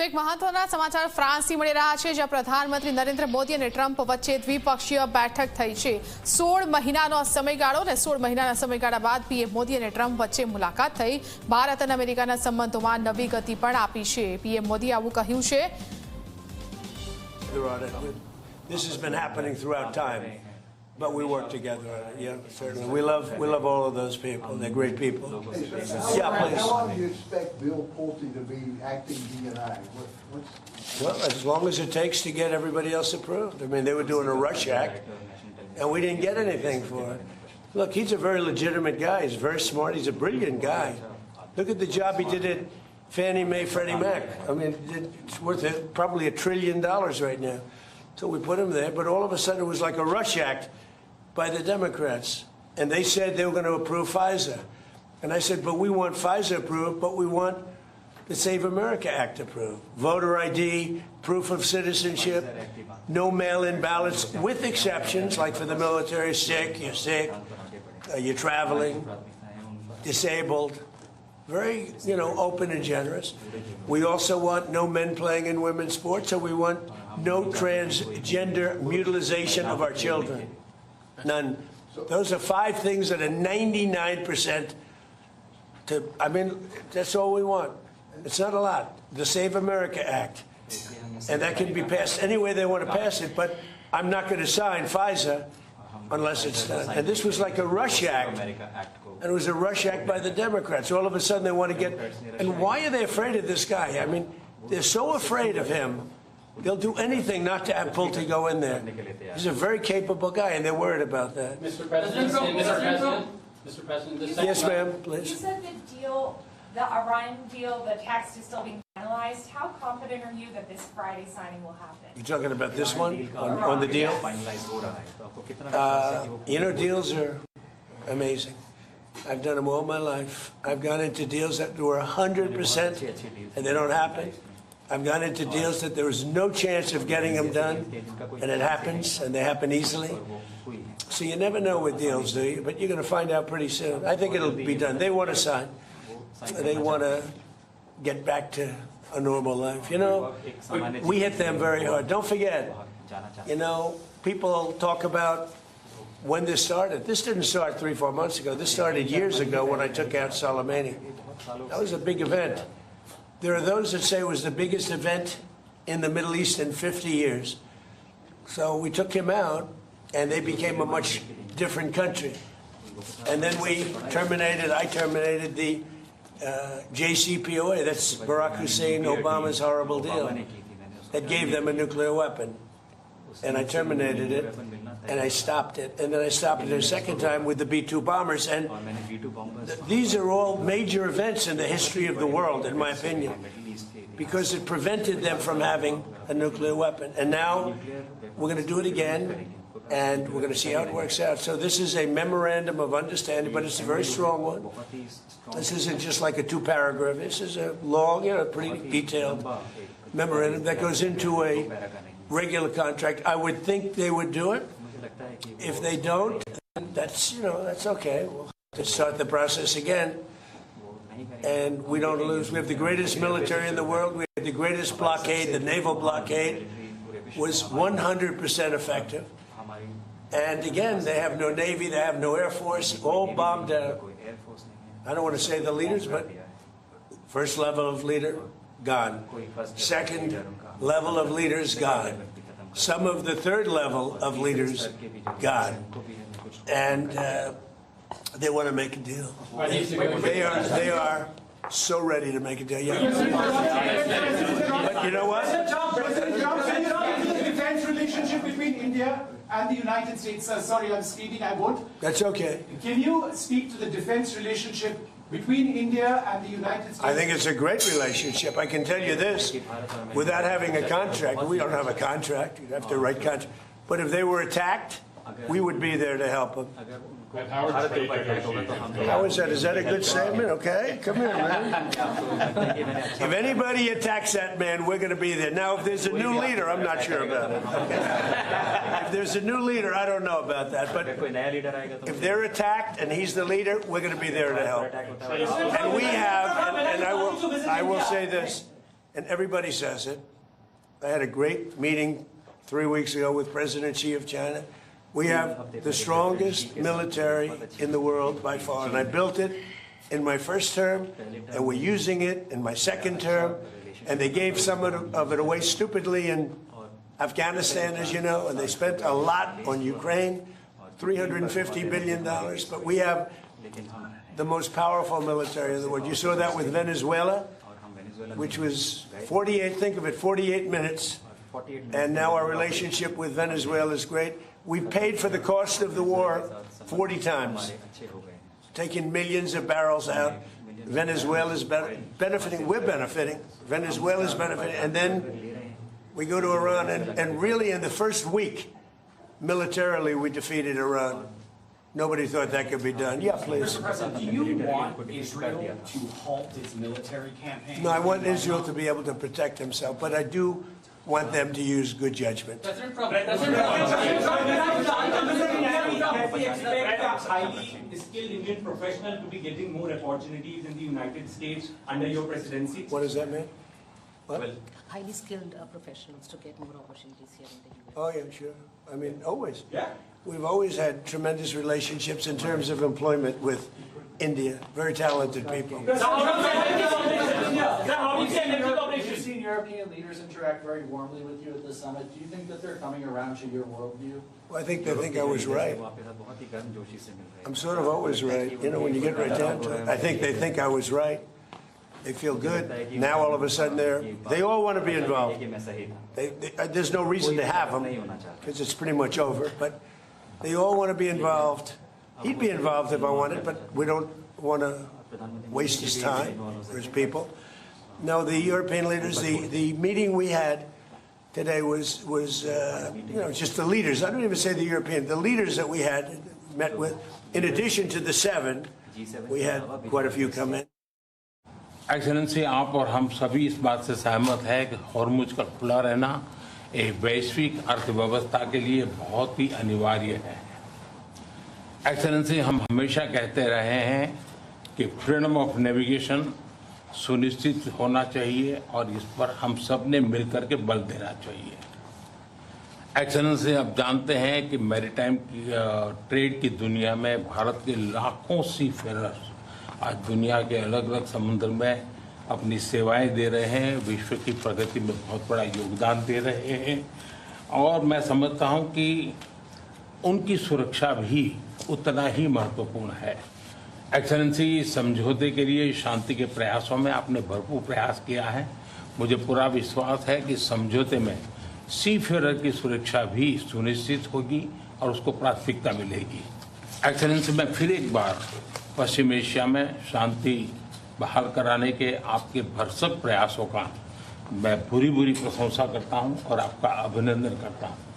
તો એક મહત્વના સમાચાર ફ્રાન્સથી મળી રહ્યા છે, જ્યાં પ્રધાનમંત્રી નરેન્દ્ર મોદી અને ટ્રમ્પ વચ્ચે દ્વિપક્ષીય બેઠક થઈ છે। 16 મહિનાનો સમયગાળો અને 16 મહિનાના સમયગાળા બાદ પીએમ મોદી અને ટ્રમ્પ વચ્ચે મુલાકાત થઈ ભારત અને અમેરિકાના સંબંધોમાં નવી ગતિ પણ આપી છે। પીએમ મોદી આવું કહ્યું છે। This has been happening throughout time, but we work together on it. Yeah, certainly. We love all of those people. They're great people. Yeah, please. How long do you expect Bill Pulte to be acting DNI? Well, as long as it takes to get everybody else approved. I mean, they were doing a rush act, and we didn't get anything for it. Look, he's a very legitimate guy. He's very smart. He's a brilliant guy. Look at the job he did at Fannie Mae, Freddie Mac. I mean, it's worth probably $1 trillion right now. So we put him there, but all of a sudden it was like a rush act by the Democrats. And they said they were going to approve Pfizer. And I said, but we want Pfizer approved, but we want the Save America Act approved. Voter ID, proof of citizenship, no mail-in ballots, with exceptions, like for the military, you're you're traveling, disabled. Very, open and generous. We also want no men playing in women's sports, so we want no transgender mutilization of our children. None. Those are 5 things that are 99% I mean, that's all we want. It's not a lot. The Save America Act. And that can be passed any way they want to pass it, but I'm not going to sign Pfizer unless it's done. And this was like a rush act. And it was a rush act by the Democrats. All of a sudden they want to get... And why are they afraid of this guy? I mean, they're so afraid of him, they'll do anything not to have Pulte go in there. He's a very capable guy, and they're worried about that. Mr. President, Mr. President, yes, ma'am, please. You said the Iran deal, the text is still being finalized. How confident are you that this Friday signing will happen? You're talking about this one, on the deal? Deals are amazing. I've done them all my life. I've gone into deals that were 100% and they don't happen. I've gone into deals that there was no chance of getting them done, and it happens, and they happen easily. So you never know with deals, do you? But you're going to find out pretty soon. I think it'll be done. They want to sign. They want to get back to a normal life. We hit them very hard. Don't forget, people talk about when this started. This didn't start 3-4 months ago. This started years ago when I took out Soleimani. That was a big event. There are those that say it was the biggest event in the Middle East in 50 years. So we took him out, and they became a much different country. And then I terminated the JCPOA, that's Barack Hussein Obama's horrible deal, that gave them a nuclear weapon. And I terminated it, and I stopped it. And then I stopped it a second time with the B-2 bombers. And these are all major events in the history of the world, in my opinion, because it prevented them from having a nuclear weapon. And now we're going to do it again, and we're going to see how it works out. So this is a memorandum of understanding, but it's a very strong one. This isn't just like a 2-paragraph. This is a long, pretty detailed memorandum that goes into a regular contract. I would think they would do it. If they don't, that's okay. We'll have to start the process again. And we don't lose. We have the greatest military in the world. We have the greatest blockade. The naval blockade was 100% effective. And again, they have no Navy, they have no Air Force, all bombed out. I don't want to say the leaders, but first level of leader, gone. Second level of leaders, gone. Some of the third level of leaders, gone. And they want to make a deal. They are so ready to make a deal. Yeah. But you know what? President Trump, the defense relationship between India and the United States. Sorry, I'm speaking. I won't. That's okay. Can you speak to the defense relationship between India and the United States? I think it's a great relationship. I can tell you this, without having a contract, we don't have a contract. You'd have to write contract. But if they were attacked, we would be there to help them. How is that? Is that a good statement? Okay, come here, man. If anybody attacks that man, we're going to be there. Now, if there's a new leader, I'm not sure about it. Okay? If there's a new leader, I don't know about that. But if they're attacked and he's the leader, we're going to be there to help. And we have, and I will say this, and everybody says it. I had a great meeting 3 weeks ago with President Xi of China. We have the strongest military in the world by far, and I built it in my first term, and we're using it in my second term, and they gave some of it away stupidly in Afghanistan, as you know, and they spent a lot on Ukraine, $350 billion, but we have the most powerful military in the world. You saw that with Venezuela, which was 48 minutes, and now our relationship with Venezuela is great. We've paid for the cost of the war 40 times, taking millions of barrels out. Venezuela is benefiting, we're benefiting, Venezuela is benefiting, and then we go to Iran, and really in the first week, militarily, we defeated Iran. Nobody thought that could be done. Yeah, please. Mr. President, do you want Israel to halt its military campaign? No, I want Israel to be able to protect himself, but I do want them to use good judgment. President Trump. We expect a highly skilled Indian professional to be getting more opportunities in the United States under your presidency. What does that mean? What? Highly skilled professionals to get more opportunities here in the US. Oh, yeah, sure. I mean, always. Yeah. We've always had tremendous relationships in terms of employment with India. Very talented people. You've seen European leaders interact very warmly with you at the summit. Do you think that they're coming around to your worldview? Well, I think they think I was right. I'm sort of always right. You know, when you get right down to it, I think they think I was right. They feel good. Now all of a sudden they all want to be involved. There's no reason to have them because it's pretty much over. But they all want to be involved. He'd be involved if I wanted, but we don't want to waste his time or his people. No, the European leaders, the meeting we had today was just the leaders. I don't even say the European, the leaders that we had met with. In addition to the 7, we had quite a few come in. Excellency, आप और हम सभी इस बात से सहमत हैं कि हॉर्मुज का खुला रहना एक वैश्विक अर्थव्यवस्था के लिए बहुत ही अनिवार्य है। एक्सेलेंसी, हम हमेशा कहते रहे हैं कि फ्रीडम ऑफ नेविगेशन सुनिश्चित होना चाहिए और इस पर हम सब ने मिलकर के बल देना चाहिए। एक्सेलेंसी, आप जानते हैं कि मैरीटाइम ट्रेड की दुनिया में भारत के लाखों सी फेरर्स आज दुनिया के अलग अलग समुद्र में अपनी सेवाएं दे रहे हैं, विश्व की प्रगति में बहुत बड़ा योगदान दे रहे हैं और मैं समझता हूं कि उनकी सुरक्षा भी उतना ही महत्वपूर्ण है। एक्सेलेंसी, समझौते के लिए शांति के प्रयासों में आपने भरपूर प्रयास किया है। मुझे पूरा विश्वास है कि समझौते में सी फेरर की सुरक्षा भी सुनिश्चित होगी और उसको प्राथमिकता मिलेगी। एक्सेलेंसी, मैं फिर एक बार पश्चिम एशिया में शांति बहाल कराने के आपके भरसक प्रयासों का मैं पूरी प्रशंसा करता हूं और आपका अभिनंदन करता हूं।